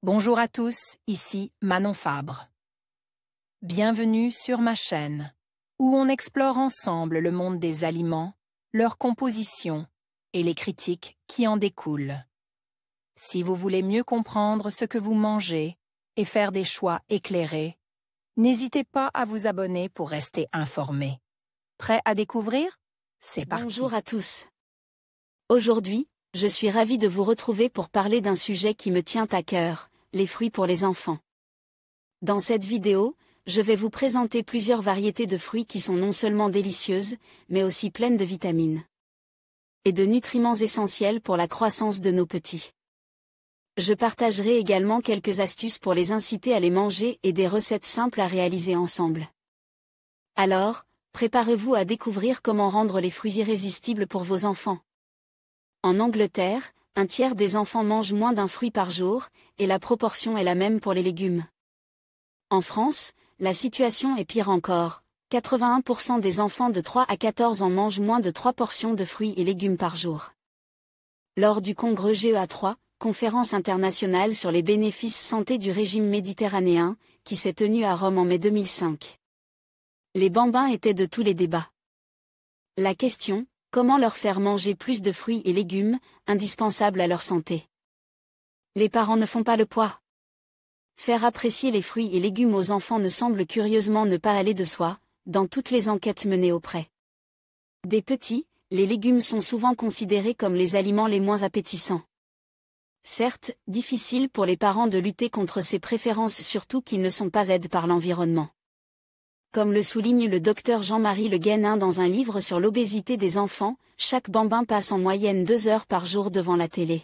Bonjour à tous, ici Manon Fabre. Bienvenue sur ma chaîne, où on explore ensemble le monde des aliments, leur composition et les critiques qui en découlent. Si vous voulez mieux comprendre ce que vous mangez et faire des choix éclairés, n'hésitez pas à vous abonner pour rester informé. Prêt à découvrir? C'est parti. Bonjour à tous. Aujourd'hui, je suis ravie de vous retrouver pour parler d'un sujet qui me tient à cœur, les fruits pour les enfants. Dans cette vidéo, je vais vous présenter plusieurs variétés de fruits qui sont non seulement délicieuses, mais aussi pleines de vitamines et de nutriments essentiels pour la croissance de nos petits. Je partagerai également quelques astuces pour les inciter à les manger et des recettes simples à réaliser ensemble. Alors, préparez-vous à découvrir comment rendre les fruits irrésistibles pour vos enfants. En Angleterre, un tiers des enfants mangent moins d'un fruit par jour, et la proportion est la même pour les légumes. En France, la situation est pire encore. 81% des enfants de 3 à 14 ans mangent moins de 3 portions de fruits et légumes par jour. Lors du congrès GEA3, conférence internationale sur les bénéfices santé du régime méditerranéen, qui s'est tenu à Rome en mai 2005. Les bambins étaient de tous les débats. La question: comment leur faire manger plus de fruits et légumes, indispensables à leur santé? Les parents ne font pas le poids. Faire apprécier les fruits et légumes aux enfants ne semble curieusement ne pas aller de soi, dans toutes les enquêtes menées auprès des petits, les légumes sont souvent considérés comme les aliments les moins appétissants. Certes, difficile pour les parents de lutter contre ces préférences, surtout qu'ils ne sont pas aidés par l'environnement. Comme le souligne le docteur Jean-Marie Le Guénin dans un livre sur l'obésité des enfants, chaque bambin passe en moyenne 2 heures par jour devant la télé.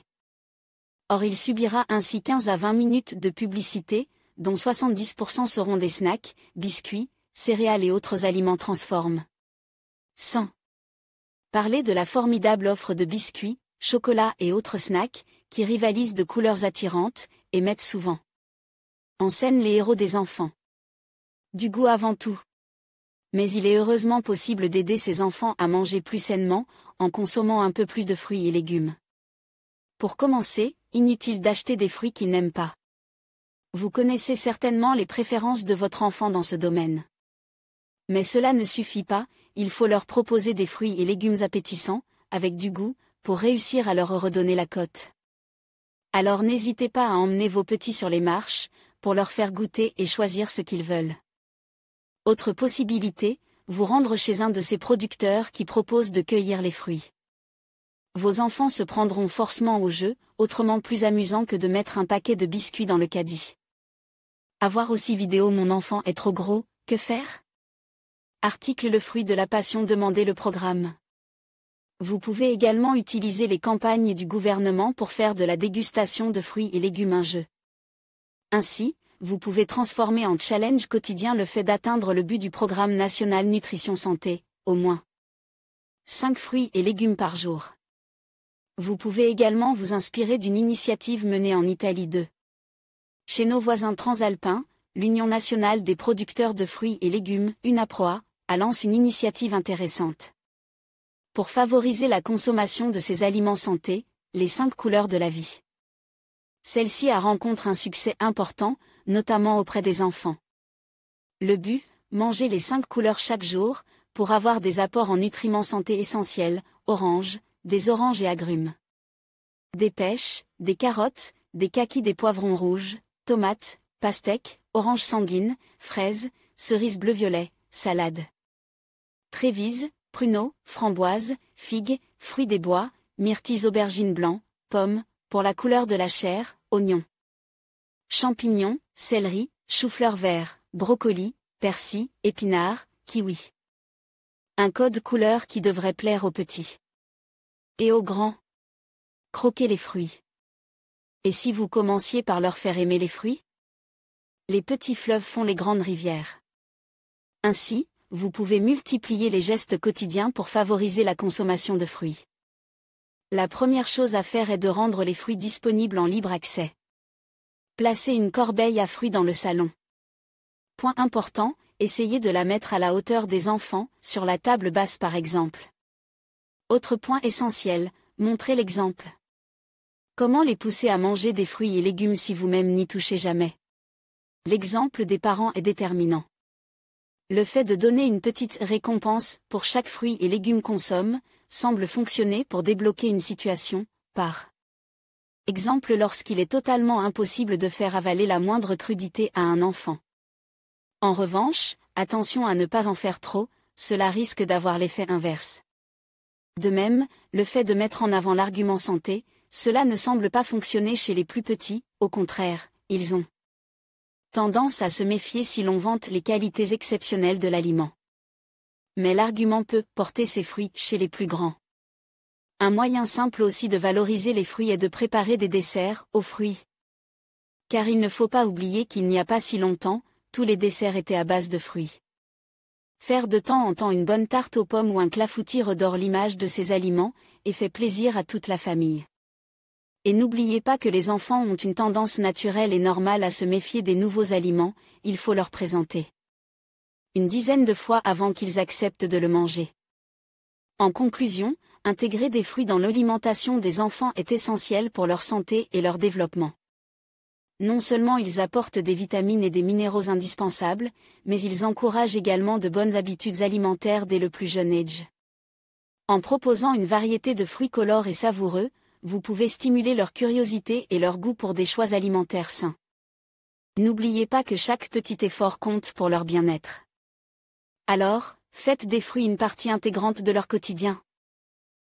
Or il subira ainsi 15 à 20 minutes de publicité, dont 70% seront des snacks, biscuits, céréales et autres aliments transformes. Sans parler de la formidable offre de biscuits, chocolats et autres snacks, qui rivalisent de couleurs attirantes, et mettent souvent en scène les héros des enfants. Du goût avant tout. Mais il est heureusement possible d'aider ces enfants à manger plus sainement, en consommant un peu plus de fruits et légumes. Pour commencer, inutile d'acheter des fruits qu'ils n'aiment pas. Vous connaissez certainement les préférences de votre enfant dans ce domaine. Mais cela ne suffit pas, il faut leur proposer des fruits et légumes appétissants, avec du goût, pour réussir à leur redonner la cote. Alors n'hésitez pas à emmener vos petits sur les marches, pour leur faire goûter et choisir ce qu'ils veulent. Autre possibilité, vous rendre chez un de ces producteurs qui proposent de cueillir les fruits. Vos enfants se prendront forcément au jeu, autrement plus amusant que de mettre un paquet de biscuits dans le caddie. Avoir aussi vidéo Mon enfant est trop gros, que faire? Article Le fruit de la passion, demandez le programme. Vous pouvez également utiliser les campagnes du gouvernement pour faire de la dégustation de fruits et légumes un jeu. Ainsi, vous pouvez transformer en challenge quotidien le fait d'atteindre le but du programme national Nutrition Santé, au moins 5 fruits et légumes par jour. Vous pouvez également vous inspirer d'une initiative menée en Italie chez nos voisins transalpins, l'Union nationale des producteurs de fruits et légumes, UNAPROA, lance une initiative intéressante. Pour favoriser la consommation de ces aliments santé, les 5 couleurs de la vie. Celle-ci rencontre un succès important, notamment auprès des enfants. Le but, manger les 5 couleurs chaque jour, pour avoir des apports en nutriments santé essentiels, orange, des oranges et agrumes. Des pêches, des carottes, des kakis, des poivrons rouges, tomates, pastèques, oranges sanguines, fraises, cerises bleu-violet, salade. Trévise, pruneaux, framboises, figues, fruits des bois, myrtilles, aubergines blancs, pommes, pour la couleur de la chair, oignons. Champignons, céleri, chou-fleur vert, brocoli, persil, épinards, kiwi. Un code couleur qui devrait plaire aux petits. Et aux grands. Croquez les fruits. Et si vous commenciez par leur faire aimer les fruits? Les petits fleuves font les grandes rivières. Ainsi, vous pouvez multiplier les gestes quotidiens pour favoriser la consommation de fruits. La première chose à faire est de rendre les fruits disponibles en libre accès. Placez une corbeille à fruits dans le salon. Point important, essayez de la mettre à la hauteur des enfants, sur la table basse par exemple. Autre point essentiel, montrez l'exemple. Comment les pousser à manger des fruits et légumes si vous-même n'y touchez jamais? L'exemple des parents est déterminant. Le fait de donner une petite récompense pour chaque fruit et légume consomme semble fonctionner pour débloquer une situation, par exemple lorsqu'il est totalement impossible de faire avaler la moindre crudité à un enfant. En revanche, attention à ne pas en faire trop, cela risque d'avoir l'effet inverse. De même, le fait de mettre en avant l'argument santé, cela ne semble pas fonctionner chez les plus petits, au contraire, ils ont tendance à se méfier si l'on vante les qualités exceptionnelles de l'aliment. Mais l'argument peut porter ses fruits chez les plus grands. Un moyen simple aussi de valoriser les fruits est de préparer des desserts aux fruits. Car il ne faut pas oublier qu'il n'y a pas si longtemps, tous les desserts étaient à base de fruits. Faire de temps en temps une bonne tarte aux pommes ou un clafoutis redore l'image de ces aliments, et fait plaisir à toute la famille. Et n'oubliez pas que les enfants ont une tendance naturelle et normale à se méfier des nouveaux aliments, il faut leur présenter une dizaine de fois avant qu'ils acceptent de le manger. En conclusion, intégrer des fruits dans l'alimentation des enfants est essentiel pour leur santé et leur développement. Non seulement ils apportent des vitamines et des minéraux indispensables, mais ils encouragent également de bonnes habitudes alimentaires dès le plus jeune âge. En proposant une variété de fruits colores et savoureux, vous pouvez stimuler leur curiosité et leur goût pour des choix alimentaires sains. N'oubliez pas que chaque petit effort compte pour leur bien-être. Alors, faites des fruits une partie intégrante de leur quotidien.